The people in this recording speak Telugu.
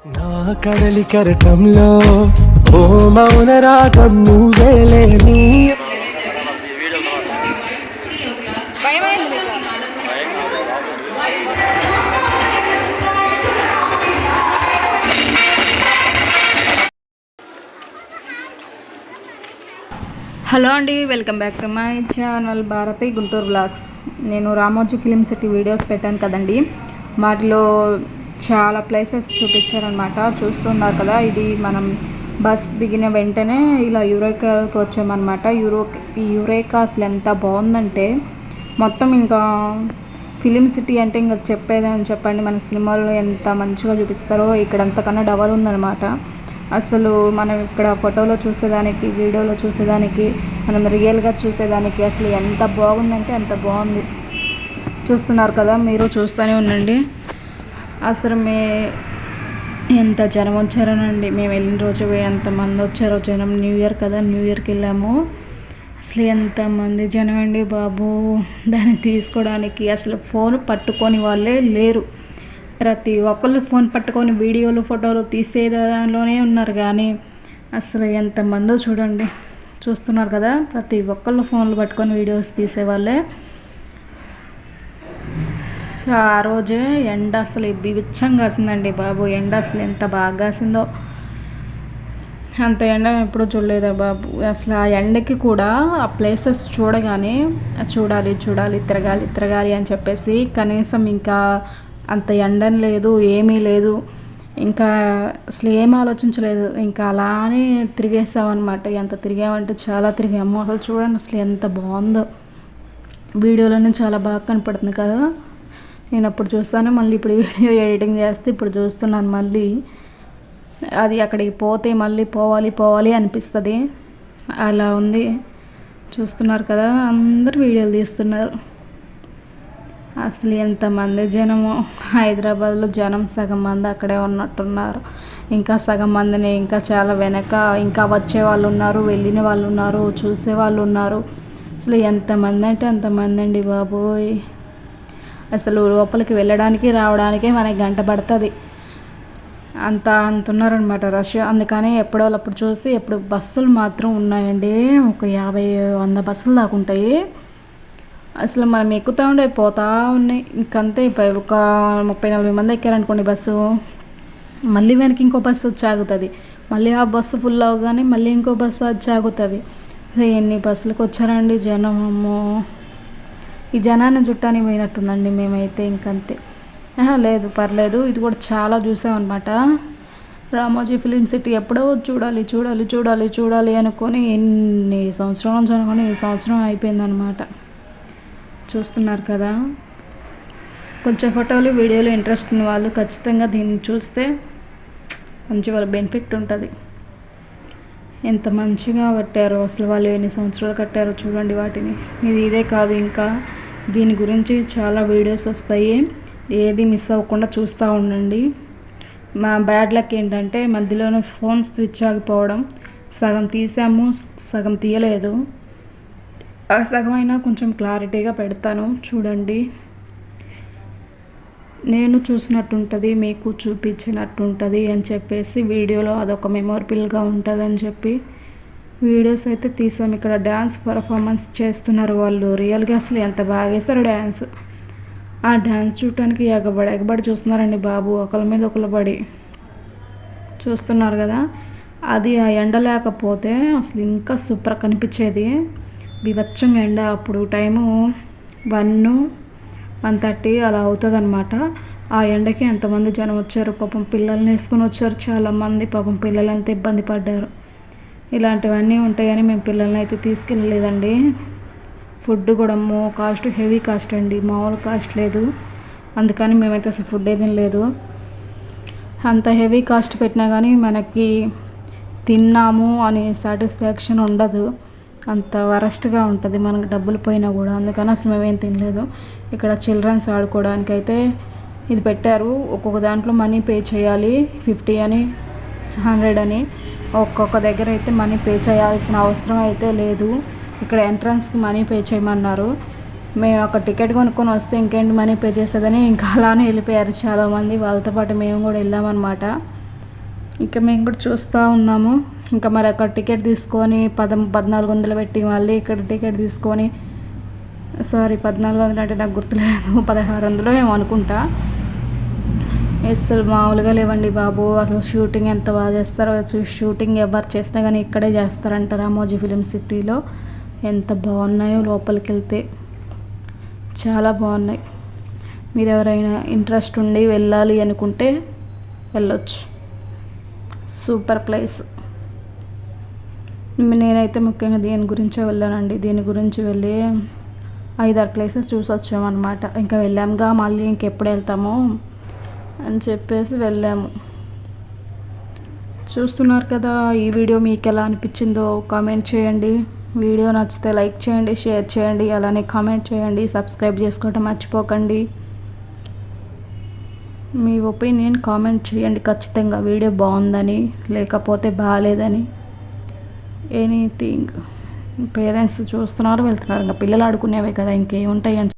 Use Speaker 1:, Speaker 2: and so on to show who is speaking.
Speaker 1: నా కడలి కెరటంలో ఓ మౌన రాగం నువ్వేలే నీ.
Speaker 2: హలో అండి, welcome back to my channel Bharathi Guntur blogs. నేను రామోజీ ఫిలిం సిటీ వీడియోస్ పెట్టాను కదండి, వాటిలో చాలా ప్లేసెస్ చూపించారనమాట. చూస్తున్నారు కదా, ఇది మనం బస్ దిగిన వెంటనే ఇలా యురేకాకి వచ్చామన్నమాట. ఈ యురేకా అసలు ఎంత బాగుందంటే మొత్తం ఇంకా ఫిలిం సిటీ అంటే ఇంకా చెప్పేదని చెప్పండి. మన సినిమాల్లో ఎంత మంచిగా చూపిస్తారో ఇక్కడ అంతకన్నా డబల్ ఉందన్నమాట. అసలు మనం ఇక్కడ ఫోటోలో చూసేదానికి, వీడియోలో చూసేదానికి, మనం రియల్గా చూసేదానికి అసలు ఎంత బాగుందంటే అంత బాగుంది. చూస్తున్నారు కదా, మీరు చూస్తూనే ఉండండి. అసలు ఎంత జనం వచ్చారోనండి. మేము వెళ్ళిన రోజు ఎంతమంది వచ్చారో జనం. న్యూ ఇయర్ కదా, న్యూ ఇయర్కి వెళ్ళాము. అసలు ఎంతమంది జనం అండి బాబు. దాన్ని తీసుకోవడానికి అసలు ఫోన్ పట్టుకొని వాళ్ళే లేరు. ప్రతి ఒక్కళ్ళు ఫోన్ పట్టుకొని వీడియోలు, ఫోటోలు తీసే దానిలోనే ఉన్నారు. కానీ అసలు ఎంతమందో చూడండి. చూస్తున్నారు కదా, ప్రతి ఒక్కళ్ళు ఫోన్లు పట్టుకొని వీడియోస్ తీసేవాళ్ళే. ఆ రోజే ఎండ అసలు బీభత్సంగా కాసిందండి బాబు. ఎండ అసలు ఎంత బాగా కాసిందో, అంత ఎండ ఎప్పుడూ చూడలేదా బాబు. అసలు ఆ ఎండకి కూడా ఆ ప్లేసెస్ చూడగానే చూడాలి చూడాలి, తిరగాలి తిరగాలి అని చెప్పేసి కనీసం ఇంకా అంత ఎండని లేదు, ఏమీ లేదు. ఇంకా అసలు ఏం ఆలోచించలేదు. ఇంకా అలానే తిరిగేసామన్నమాట. ఎంత తిరిగామంటే చాలా తిరిగాము. అసలు చూడండి అసలు ఎంత బాగుందో. వీడియోలోనే చాలా బాగా కనపడుతుంది కదా. నేను అప్పుడు చూస్తాను, మళ్ళీ ఇప్పుడు వీడియో ఎడిటింగ్ చేస్తే ఇప్పుడు చూస్తున్నాను. మళ్ళీ అది అక్కడికి పోతే మళ్ళీ పోవాలి అనిపిస్తుంది. అలా ఉంది. చూస్తున్నారు కదా, అందరు వీడియోలు తీస్తున్నారు. అసలు ఎంతమంది జనము. హైదరాబాద్లో జనం సగం మంది అక్కడే ఉన్నట్టున్నారు. ఇంకా సగం మందిని ఇంకా చాలా వెనక ఇంకా వచ్చే వాళ్ళు ఉన్నారు, వెళ్ళిన వాళ్ళు ఉన్నారు, చూసే వాళ్ళు ఉన్నారు. అసలు ఎంతమంది అంటే అంతమంది అండి బాబోయ్. అసలు లోపలికి వెళ్ళడానికి రావడానికే మనకి గంట పడుతుంది. అంత ఉన్నారనమాట రష్. అందుకని ఎప్పుడోళ్ళప్పుడు చూసి ఎప్పుడు బస్సులు మాత్రం ఉన్నాయండి. ఒక 50-100 బస్సులు దాకా ఉంటాయి. అసలు మనం ఎక్కుతూ ఉండే పోతూ ఉన్నాయి. ఇంకంతే ఒక 30-40 మంది ఎక్కారనుకోండి బస్సు, మళ్ళీ వెనక్కి ఇంకో బస్సు వచ్చి ఆగుతుంది. మళ్ళీ ఆ బస్సు ఫుల్ అవగానే మళ్ళీ ఇంకో బస్సు వచ్చి ఆగుతుంది. ఎన్ని బస్సులకు వచ్చారండి జనం. అమ్మో, ఈ జనాన్ని చుట్టానికి పోయినట్టుందండి మేమైతే. ఇంకంతే. లేదు పర్లేదు, ఇది కూడా చాలా చూసామన్నమాట. రామోజీ ఫిలిం సిటీ ఎప్పుడో చూడాలి చూడాలి చూడాలి చూడాలి అనుకొని ఎన్ని సంవత్సరాల నుంచి అనుకొని ఈ సంవత్సరం అయిపోయిందనమాట. చూస్తున్నారు కదా, కొంచెం ఫోటోలు వీడియోలు ఇంట్రెస్ట్ ఉన్న వాళ్ళు ఖచ్చితంగా దీన్ని చూస్తే మంచి వాళ్ళ బెనిఫిట్ ఉంటుంది. ఎంత మంచిగా కట్టారో అసలు, వాళ్ళు ఎన్ని సంవత్సరాలు కట్టారో చూడండి వాటిని. ఇదే కాదు, ఇంకా దీని గురించి చాలా వీడియోస్ వస్తాయి. ఏది మిస్ అవ్వకుండా చూస్తూ ఉండండి. మా బ్యాడ్ లక్ ఏంటంటే మధ్యలోనే ఫోన్ స్విచ్ ఆగిపోవడం. సగం తీసాము, సగం తీయలేదు. ఆ సగం అయినా కొంచెం క్లారిటీగా పెడతాను చూడండి. నేను చూసినట్టుంటుంది, మీకు చూపించినట్టుంటుంది అని చెప్పేసి వీడియోలో అదొక మెమొరబుల్గా ఉంటుందని చెప్పి వీడియోస్ అయితే తీసాం. ఇక్కడ డ్యాన్స్ పర్ఫార్మెన్స్ చేస్తున్నారు వాళ్ళు. రియల్గా అసలు ఎంత బాగా వేశారు డ్యాన్స్. ఆ డ్యాన్స్ చూడటానికి ఎగబడి చూస్తున్నారండి బాబు, ఒకరి మీద ఒకరు పడి. చూస్తున్నారు కదా, అది ఆ ఎండ లేకపోతే అసలు ఇంకా సూపర్ కనిపించేది. బీభత్సంగా ఎండ. అప్పుడు టైము 1-1:30 అలా అవుతుంది అనమాట. ఆ ఎండకి ఎంతమంది జనం వచ్చారు. పాపం పిల్లల్ని వేసుకొని వచ్చారు చాలామంది. పాపం పిల్లలు ఎంత ఇబ్బంది పడ్డారు. ఇలాంటివన్నీ ఉంటాయని మేము పిల్లల్ని అయితే తీసుకెళ్ళలేదండి. ఫుడ్ కూడా కాస్ట్ హెవీ కాస్ట్ అండి, మామూలు కాస్ట్ లేదు. అందుకని మేమైతే అసలు ఫుడ్ ఏదీ లేదు. అంత హెవీ కాస్ట్ పెట్టినా కానీ మనకి తిన్నాము అనే సాటిస్ఫాక్షన్ ఉండదు. అంత వరస్ట్గా ఉంటుంది మనకు డబ్బులు పోయినా కూడా. అందుకని అసలు మేమేం తినలేదు. ఇక్కడ చిల్డ్రన్స్ ఆడుకోవడానికి అయితే ఇది పెట్టారు. ఒక్కొక్క దాంట్లో మనీ పే చేయాలి. 50 అని, 100 అని. ఒక్కొక్క దగ్గర అయితే మనీ పే చేయాల్సిన అవసరం అయితే లేదు. ఇక్కడ ఎంట్రన్స్కి మనీ పే చేయమన్నారు. మేము ఒక టికెట్ కొనుక్కొని వస్తే ఇంకేంటి మనీ పే చేసేదని ఇంకా అలానే వెళ్ళిపోయారు చాలామంది. వాళ్ళతో పాటు మేము కూడా వెళ్ళామన్నమాట. ఇంకా మేము కూడా చూస్తూ ఉన్నాము. ఇంకా మరి అక్కడ టికెట్ తీసుకొని 1400 పెట్టి మళ్ళీ ఇక్కడ టికెట్ తీసుకొని, సారీ 1400 అంటే నాకు గుర్తులేదు, 1600 ఏమో అనుకుంటా. అసలు మామూలుగా లేవండి బాబు. అసలు షూటింగ్ ఎంత బాగా చేస్తారో. షూటింగ్ ఎవరు చేస్తే కానీ ఇక్కడే చేస్తారంట రామోజీ ఫిలిం సిటీలో. ఎంత బాగున్నాయో లోపలికి వెళ్తే, చాలా బాగున్నాయి. మీరు ఎవరైనా ఇంట్రెస్ట్ ఉండి వెళ్ళాలి అనుకుంటే వెళ్ళొచ్చు. Super place. నేనైతే ముఖ్యంగా దీని గురించే వెళ్ళానండి. దీని గురించి వెళ్ళి 5-6 ప్లేసెస్ చూసి వచ్చామన్నమాట. ఇంకా వెళ్ళాముగా, మళ్ళీ ఇంకెప్పుడు వెళ్తామో అని చెప్పేసి వెళ్ళాము. చూస్తున్నారు కదా. ఈ వీడియో మీకు ఎలా అనిపించిందో కామెంట్ చేయండి. వీడియో నచ్చితే లైక్ చేయండి, షేర్ చేయండి, అలానే కామెంట్ చేయండి. సబ్స్క్రైబ్ చేసుకోవటం మర్చిపోకండి. మీ ఒపీనియన్ కామెంట్ చేయండి ఖచ్చితంగా. వీడియో బాగుందని లేకపోతే బాగాలేదని, ఎనీథింగ్. పేరెంట్స్ చూస్తున్నారు, వెళ్తున్నారు. ఇంకా పిల్లలు ఆడుకునేవే కదా, ఇంకేముంటాయి అని